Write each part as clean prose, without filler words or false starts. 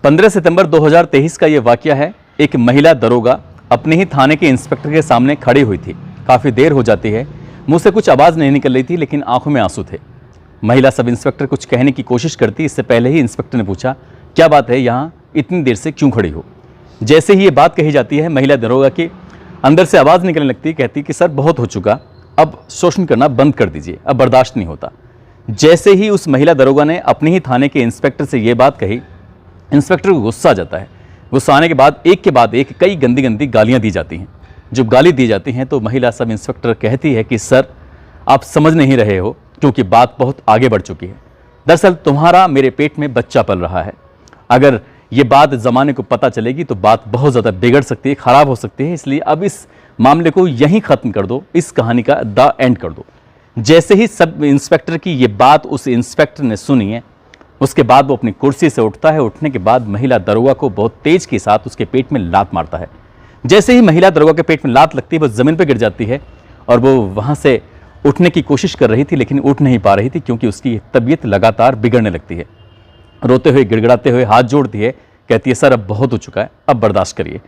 15 सितंबर 2023 का ये वाकया है। एक महिला दरोगा अपने ही थाने के इंस्पेक्टर के सामने खड़ी हुई थी। काफ़ी देर हो जाती है, मुंह से कुछ आवाज़ नहीं निकल रही थी, लेकिन आंखों में आंसू थे। महिला सब इंस्पेक्टर कुछ कहने की कोशिश करती, इससे पहले ही इंस्पेक्टर ने पूछा, क्या बात है, यहाँ इतनी देर से क्यों खड़ी हो? जैसे ही ये बात कही जाती है, महिला दरोगा की अंदर से आवाज़ निकलने लगती, कहती कि सर बहुत हो चुका, अब शोषण करना बंद कर दीजिए, अब बर्दाश्त नहीं होता। जैसे ही उस महिला दरोगा ने अपने ही थाने के इंस्पेक्टर से ये बात कही, इंस्पेक्टर को गुस्सा आ जाता है। गुस्सा आने के बाद एक कई गंदी गंदी गालियां दी जाती हैं। जब गाली दी जाती हैं तो महिला सब इंस्पेक्टर कहती है कि सर आप समझ नहीं रहे हो, क्योंकि बात बहुत आगे बढ़ चुकी है। दरअसल तुम्हारा मेरे पेट में बच्चा पल रहा है। अगर ये बात ज़माने को पता चलेगी तो बात बहुत ज़्यादा बिगड़ सकती है, ख़राब हो सकती है। इसलिए अब इस मामले को यहीं ख़त्म कर दो, इस कहानी का द एंड कर दो। जैसे ही सब इंस्पेक्टर की ये बात उस इंस्पेक्टर ने सुनी है, उसके बाद वो अपनी कुर्सी से उठता है। उठने के बाद महिला दरोगा को बहुत तेज के साथ उसके पेट में लात मारता है। जैसे ही महिला दरोगा के पेट में लात लगती है, वो ज़मीन पर गिर जाती है और वो वहाँ से उठने की कोशिश कर रही थी, लेकिन उठ नहीं पा रही थी, क्योंकि उसकी तबीयत लगातार बिगड़ने लगती है। रोते हुए, गिड़गिड़ाते हुए हाथ जोड़ती है, कहती है सर अब बहुत हो चुका है, अब बर्दाश्त करिए।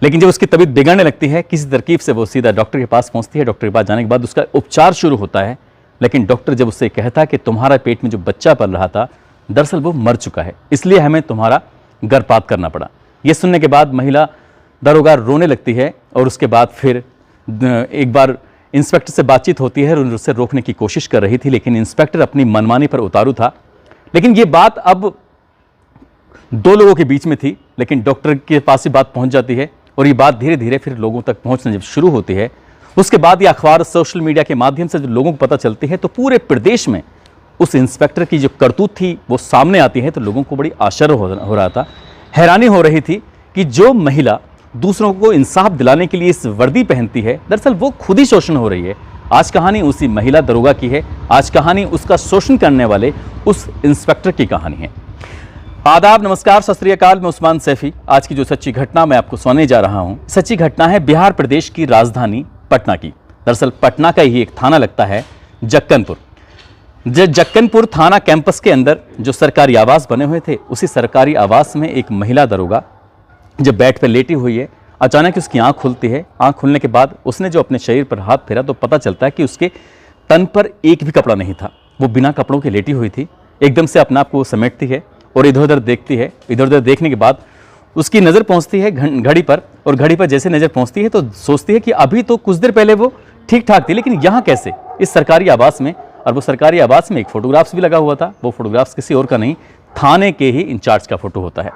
लेकिन जब उसकी तबीयत बिगड़ने लगती है, किसी तरकीब से वो सीधा डॉक्टर के पास पहुंचती है। डॉक्टर के पास जाने के बाद उसका उपचार शुरू होता है। लेकिन डॉक्टर जब उससे कहता है कि तुम्हारा पेट में जो बच्चा पल रहा था, दरअसल वो मर चुका है, इसलिए हमें तुम्हारा गर्भपात करना पड़ा। ये सुनने के बाद महिला दरोगा रोने लगती है और उसके बाद फिर एक बार इंस्पेक्टर से बातचीत होती है और उससे रोकने की कोशिश कर रही थी, लेकिन इंस्पेक्टर अपनी मनमानी पर उतारू था। लेकिन ये बात अब दो लोगों के बीच में थी, लेकिन डॉक्टर के पास ही बात पहुंच जाती है और ये बात धीरे धीरे फिर लोगों तक पहुंचना जब शुरू होती है, उसके बाद ये अखबार, सोशल मीडिया के माध्यम से जब लोगों को पता चलती है, तो पूरे प्रदेश में उस इंस्पेक्टर की जो करतूत थी वो सामने आती है। तो लोगों को बड़ी आश्चर्य हो रहा था, हैरानी हो रही थी कि जो महिला दूसरों को इंसाफ दिलाने के लिए इस वर्दी पहनती है, दरअसल वो खुद ही शोषण हो रही है। आज कहानी उसी महिला दरोगा की है। आज कहानी उसका शोषण करने वाले उस इंस्पेक्टर की कहानी है। आदाब, नमस्कार, सत श्री अकाल। मैं उस्मान सैफी। आज की जो सच्ची घटना मैं आपको सुनाने जा रहा हूं, सच्ची घटना है बिहार प्रदेश की राजधानी पटना की। दरअसल पटना का ही एक थाना लगता है जक्कनपुर। जक्कनपुर थाना कैंपस के अंदर जो सरकारी आवास बने हुए थे, उसी सरकारी आवास में एक महिला दरोगा जब बेड पर लेटी हुई है, अचानक उसकी आंख खुलती है। आंख खुलने के बाद उसने जो अपने शरीर पर हाथ फेरा तो पता चलता है कि उसके तन पर एक भी कपड़ा नहीं था। वो बिना कपड़ों के लेटी हुई थी। एकदम से अपने आप को समेटती है और इधर उधर देखती है। इधर उधर देखने के बाद उसकी नज़र पहुंचती है घड़ी पर, और घड़ी पर जैसे नज़र पहुंचती है तो सोचती है कि अभी तो कुछ देर पहले वो ठीक ठाक थी, लेकिन यहाँ कैसे, इस सरकारी आवास में। और वो सरकारी आवास में एक फोटोग्राफ्स भी लगा हुआ था। वो फोटोग्राफ्स किसी और का नहीं, थाने के ही इंचार्ज का फोटो होता है।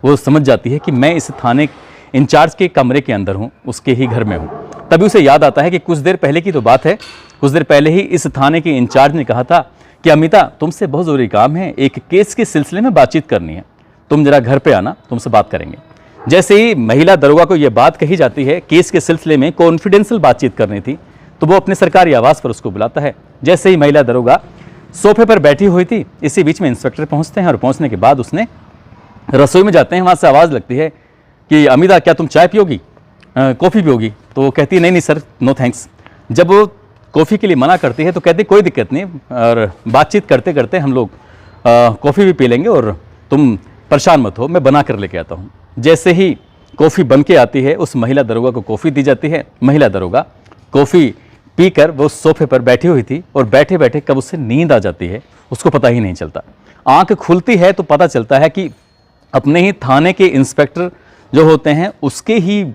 वो समझ जाती है कि मैं इस थाने इंचार्ज के कमरे के अंदर हूँ, उसके ही घर में हूँ। तभी उसे याद आता है कि कुछ देर पहले की तो बात है, कुछ देर पहले ही इस थाने के इंचार्ज ने कहा था कि अमिता, तुमसे बहुत ज़रूरी काम है, एक केस के सिलसिले में बातचीत करनी है, तुम जरा घर पे आना, तुमसे बात करेंगे। जैसे ही महिला दरोगा को यह बात कही जाती है, केस के सिलसिले में कॉन्फिडेंशियल बातचीत करनी थी, तो वो अपने सरकारी आवास पर उसको बुलाता है। जैसे ही महिला दरोगा सोफे पर बैठी हुई थी, इसी बीच में इंस्पेक्टर पहुंचते हैं और पहुंचने के बाद उसने रसोई में जाते हैं। वहाँ से आवाज़ लगती है कि अमिता, क्या तुम चाय पियोगी, कॉफ़ी पियोगी? तो वो कहती है नहीं सर, नो थैंक्स। जब वो कॉफ़ी के लिए मना करती है तो कहती है कोई दिक्कत नहीं, और बातचीत करते करते हम लोग कॉफ़ी भी पी लेंगे, और तुम परेशान मत हो, मैं बना कर लेके आता हूँ। जैसे ही कॉफ़ी बन के आती है, उस महिला दरोगा को कॉफ़ी दी जाती है। महिला दरोगा कॉफ़ी पीकर वो सोफे पर बैठी हुई थी, और बैठे बैठे कब उससे नींद आ जाती है उसको पता ही नहीं चलता। आंख खुलती है तो पता चलता है कि अपने ही थाने के इंस्पेक्टर जो होते हैं, उसके ही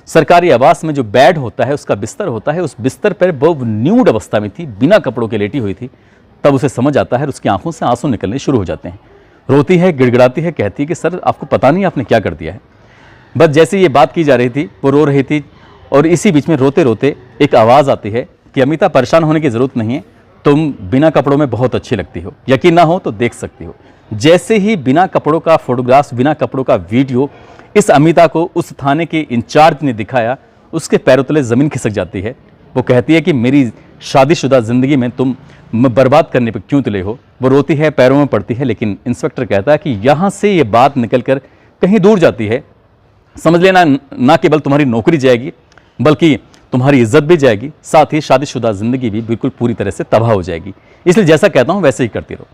सरकारी आवास में जो बेड होता है, उसका बिस्तर होता है, उस बिस्तर पर वो न्यूड अवस्था में थी, बिना कपड़ों के लेटी हुई थी। तब उसे समझ आता है और उसकी आंखों से आंसू निकलने शुरू हो जाते हैं। रोती है, गिड़गिड़ाती है, कहती है कि सर आपको पता नहीं आपने क्या कर दिया है। बस जैसे ये बात की जा रही थी, वो रो रही थी, और इसी बीच में रोते रोते एक आवाज़ आती है कि अमिता, परेशान होने की ज़रूरत नहीं है, तुम बिना कपड़ों में बहुत अच्छी लगती हो, यकीन ना हो तो देख सकती हो। जैसे ही बिना कपड़ों का फोटोग्राफ्स, बिना कपड़ों का वीडियो इस अमिता को उस थाने के इंचार्ज ने दिखाया, उसके पैरों तले ज़मीन खिसक जाती है। वो कहती है कि मेरी शादीशुदा ज़िंदगी में तुम बर्बाद करने पर क्यों तुले हो। वो रोती है, पैरों में पड़ती है, लेकिन इंस्पेक्टर कहता है कि यहाँ से ये बात निकल कर कहीं दूर जाती है, समझ लेना, ना केवल तुम्हारी नौकरी जाएगी बल्कि तुम्हारी इज्जत भी जाएगी, साथ ही शादीशुदा ज़िंदगी भी बिल्कुल पूरी तरह से तबाह हो जाएगी। इसलिए जैसा कहता हूँ वैसे ही करती रहो।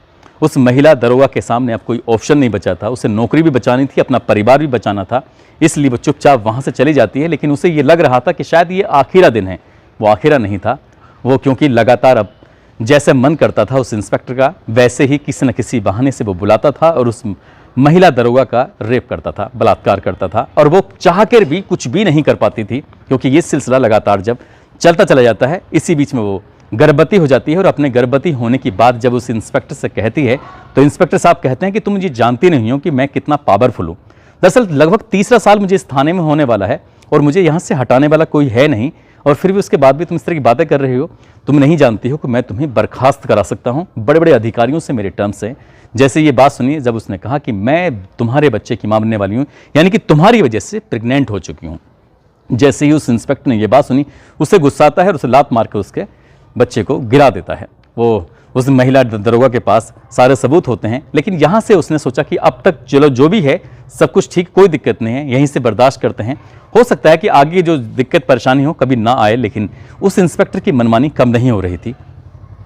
उस महिला दरोगा के सामने अब कोई ऑप्शन नहीं बचा था। उसे नौकरी भी बचानी थी, अपना परिवार भी बचाना था, इसलिए वो चुपचाप वहाँ से चली जाती है। लेकिन उसे ये लग रहा था कि शायद ये आखिरा दिन है। वो आखिरा नहीं था वो, क्योंकि लगातार अब जैसे मन करता था उस इंस्पेक्टर का, वैसे ही किसी न किसी बहाने से वो बुलाता था और उस महिला दरोगा का रेप करता था, बलात्कार करता था। और वो चाह कर भी कुछ भी नहीं कर पाती थी, क्योंकि ये सिलसिला लगातार जब चलता चला जाता है, इसी बीच में वो गर्भवती हो जाती है। और अपने गर्भवती होने की बात जब उस इंस्पेक्टर से कहती है तो इंस्पेक्टर साहब कहते हैं कि तुम मुझे जानती नहीं हो कि मैं कितना पावरफुल हूँ। दरअसल लगभग तीसरा साल मुझे इस थाने में होने वाला है और मुझे यहाँ से हटाने वाला कोई है नहीं, और फिर भी उसके बाद भी तुम इस तरह की बातें कर रही हो। तुम नहीं जानती हो कि मैं तुम्हें बर्खास्त करा सकता हूँ, बड़े बड़े अधिकारियों से मेरे टर्म्स हैं। जैसे ये बात सुनी जब उसने कहा कि मैं तुम्हारे बच्चे की मां बनने वाली हूँ, यानी कि तुम्हारी वजह से प्रेग्नेंट हो चुकी हूँ। जैसे ही उस इंस्पेक्टर ने ये बात सुनी, उसे गुस्सा आता है और उसे लात मार कर उसके बच्चे को गिरा देता है। वो उस महिला दरोगा के पास सारे सबूत होते हैं, लेकिन यहाँ से उसने सोचा कि अब तक चलो जो भी है सब कुछ ठीक, कोई दिक्कत नहीं है, यहीं से बर्दाश्त करते हैं। हो सकता है कि आगे जो दिक्कत परेशानी हो कभी ना आए। लेकिन उस इंस्पेक्टर की मनमानी कम नहीं हो रही थी।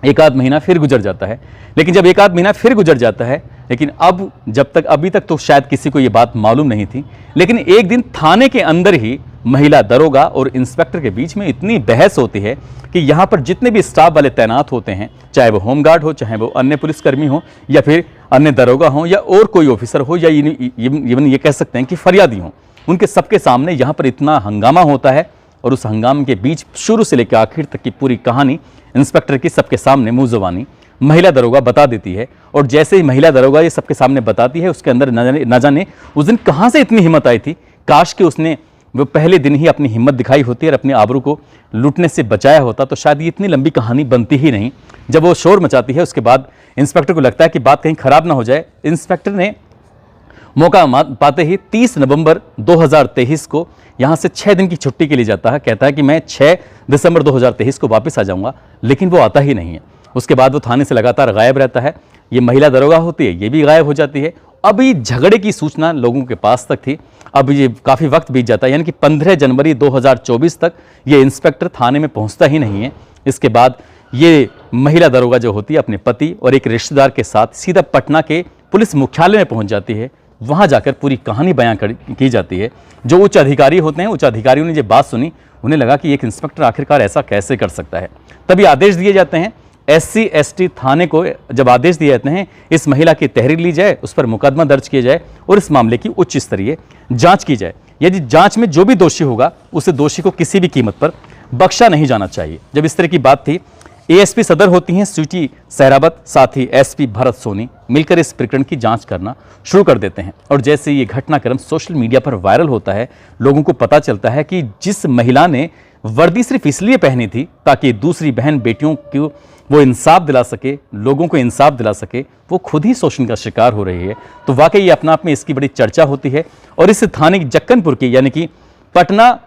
एक आध महीना फिर गुजर जाता है, लेकिन जब एक आध महीना फिर गुजर जाता है, लेकिन अब जब तक अभी तक तो शायद किसी को ये बात मालूम नहीं थी, लेकिन एक दिन थाने के अंदर ही महिला दरोगा और इंस्पेक्टर के बीच में इतनी बहस होती है कि यहाँ पर जितने भी स्टाफ वाले तैनात होते हैं, चाहे वो होमगार्ड हो, चाहे वो अन्य पुलिसकर्मी हो, या फिर अन्य दरोगा हो, या और कोई ऑफिसर हो, या इवन ये कह सकते हैं कि फरियादी हो, उनके सबके सामने यहाँ पर इतना हंगामा होता है। और उस हंगामे के बीच शुरू से लेकर आखिर तक की पूरी कहानी इंस्पेक्टर की सबके सामने मुंह ज़बानी महिला दरोगा बता देती है। और जैसे ही महिला दरोगा ये सबके सामने बताती है, उसके अंदर न जाने उस दिन कहाँ से इतनी हिम्मत आई थी। काश कि उसने वो पहले दिन ही अपनी हिम्मत दिखाई होती और अपने आबरू को लूटने से बचाया होता, तो शायद ये इतनी लंबी कहानी बनती ही नहीं। जब वो शोर मचाती है, उसके बाद इंस्पेक्टर को लगता है कि बात कहीं खराब ना हो जाए। इंस्पेक्टर ने मौका पाते ही 30 नवंबर 2023 को यहाँ से 6 दिन की छुट्टी के लिए जाता है। कहता है कि मैं 6 दिसंबर 2023 को वापस आ जाऊँगा, लेकिन वो आता ही नहीं है। उसके बाद वो थाने से लगातार गायब रहता है। ये महिला दरोगा होती है, ये भी गायब हो जाती है। अभी झगड़े की सूचना लोगों के पास तक थी, अब ये काफ़ी वक्त बीत जाता है, यानी कि 15 जनवरी 2024 तक ये इंस्पेक्टर थाने में पहुंचता ही नहीं है। इसके बाद ये महिला दरोगा जो होती है अपने पति और एक रिश्तेदार के साथ सीधा पटना के पुलिस मुख्यालय में पहुंच जाती है। वहां जाकर पूरी कहानी बयां की जाती है। जो उच्च अधिकारी होते हैं, उच्च अधिकारियों ने ये बात सुनी, उन्हें लगा कि एक इंस्पेक्टर आखिरकार ऐसा कैसे कर सकता है। तभी आदेश दिए जाते हैं SC ST थाने को। जब आदेश दिए जाते हैं इस महिला की तहरीर ली जाए, उस पर मुकदमा दर्ज किया जाए और इस मामले की उच्च स्तरीय जांच की जाए। यदि जांच में जो भी दोषी होगा उसे दोषी को किसी भी कीमत पर बख्शा नहीं जाना चाहिए। जब इस तरह की बात थी, ASP सदर होती हैं स्वीटी सहरावत, साथ ही SP भरत सोनी मिलकर इस प्रकरण की जांच करना शुरू कर देते हैं। और जैसे ये घटनाक्रम सोशल मीडिया पर वायरल होता है, लोगों को पता चलता है कि जिस महिला ने वर्दी सिर्फ इसलिए पहनी थी ताकि दूसरी बहन बेटियों को वो इंसाफ दिला सके, लोगों को इंसाफ दिला सके, वो खुद ही शोषण का शिकार हो रही है। तो वाकई ये अपने आप में इसकी बड़ी चर्चा होती है। और इस थाने की जक्कनपुर की, यानी कि पटना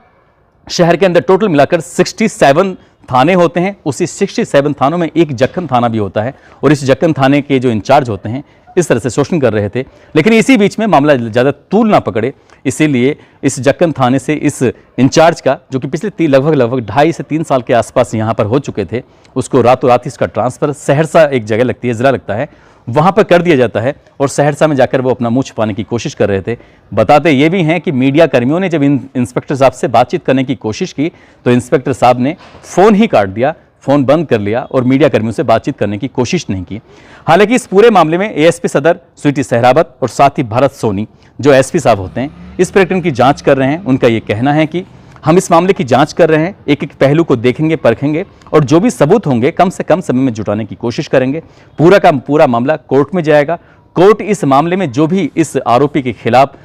शहर के अंदर टोटल मिलाकर 67 थाने होते हैं। उसी 67 थानों में एक जक्कन थाना भी होता है, और इस जक्कन थाने के जो इंचार्ज होते हैं इस तरह से शोषण कर रहे थे। लेकिन इसी बीच में मामला ज़्यादा तूल ना पकड़े, इसीलिए इस जक्कन थाने से इस इंचार्ज का, जो कि पिछले लगभग 2.5 से 3 साल के आसपास यहाँ पर हो चुके थे, उसको रातों रात इसका ट्रांसफ़र सहरसा, एक जगह लगती है, ज़िला लगता है, वहाँ पर कर दिया जाता है। और सहरसा में जाकर वो अपना मुँह छुपाने की कोशिश कर रहे थे। बताते ये भी हैं कि मीडिया कर्मियों ने जब इंस्पेक्टर साहब से बातचीत करने की कोशिश की तो इंस्पेक्टर साहब ने फ़ोन ही काट दिया, फ़ोन बंद कर लिया और मीडिया कर्मियों से बातचीत करने की कोशिश नहीं की। हालांकि इस पूरे मामले में ASP सदर स्वीटी सहरावत और साथ ही भरत सोनी जो SP साहब होते हैं, इस प्रकरण की जांच कर रहे हैं। उनका ये कहना है कि हम इस मामले की जांच कर रहे हैं, एक एक पहलू को देखेंगे, परखेंगे, और जो भी सबूत होंगे कम से कम समय में जुटाने की कोशिश करेंगे। पूरा का पूरा मामला कोर्ट में जाएगा। कोर्ट इस मामले में जो भी इस आरोपी के खिलाफ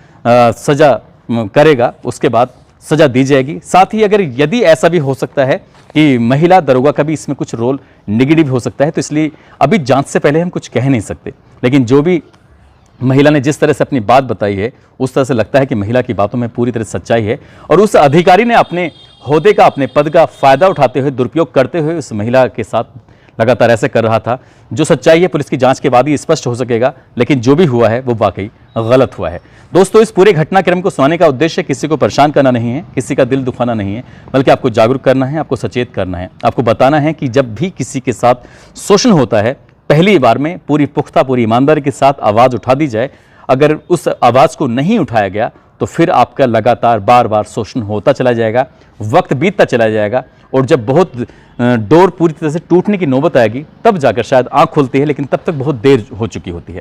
सजा करेगा, उसके बाद सजा दी जाएगी। साथ ही अगर यदि ऐसा भी हो सकता है कि महिला दरोगा का भी इसमें कुछ रोल नेगेटिव हो सकता है, तो इसलिए अभी जांच से पहले हम कुछ कह नहीं सकते। लेकिन जो भी महिला ने जिस तरह से अपनी बात बताई है, उस तरह से लगता है कि महिला की बातों में पूरी तरह सच्चाई है, और उस अधिकारी ने अपने होदे का, अपने पद का फ़ायदा उठाते हुए, दुरुपयोग करते हुए उस महिला के साथ लगातार ऐसे कर रहा था। जो सच्चाई है पुलिस की जांच के बाद ही स्पष्ट हो सकेगा, लेकिन जो भी हुआ है वो वाकई गलत हुआ है। दोस्तों, इस पूरे घटनाक्रम को सुनाने का उद्देश्य किसी को परेशान करना नहीं है, किसी का दिल दुखाना नहीं है, बल्कि आपको जागरूक करना है, आपको सचेत करना है, आपको बताना है कि जब भी किसी के साथ शोषण होता है पहली बार में पूरी पुख्ता, पूरी ईमानदारी के साथ आवाज़ उठा दी जाए। अगर उस आवाज़ को नहीं उठाया गया तो फिर आपका लगातार बार बार शोषण होता चला जाएगा, वक्त बीतता चला जाएगा, और जब बहुत डोर पूरी तरह से टूटने की नौबत आएगी तब जाकर शायद आंख खुलती है, लेकिन तब तक बहुत देर हो चुकी होती है।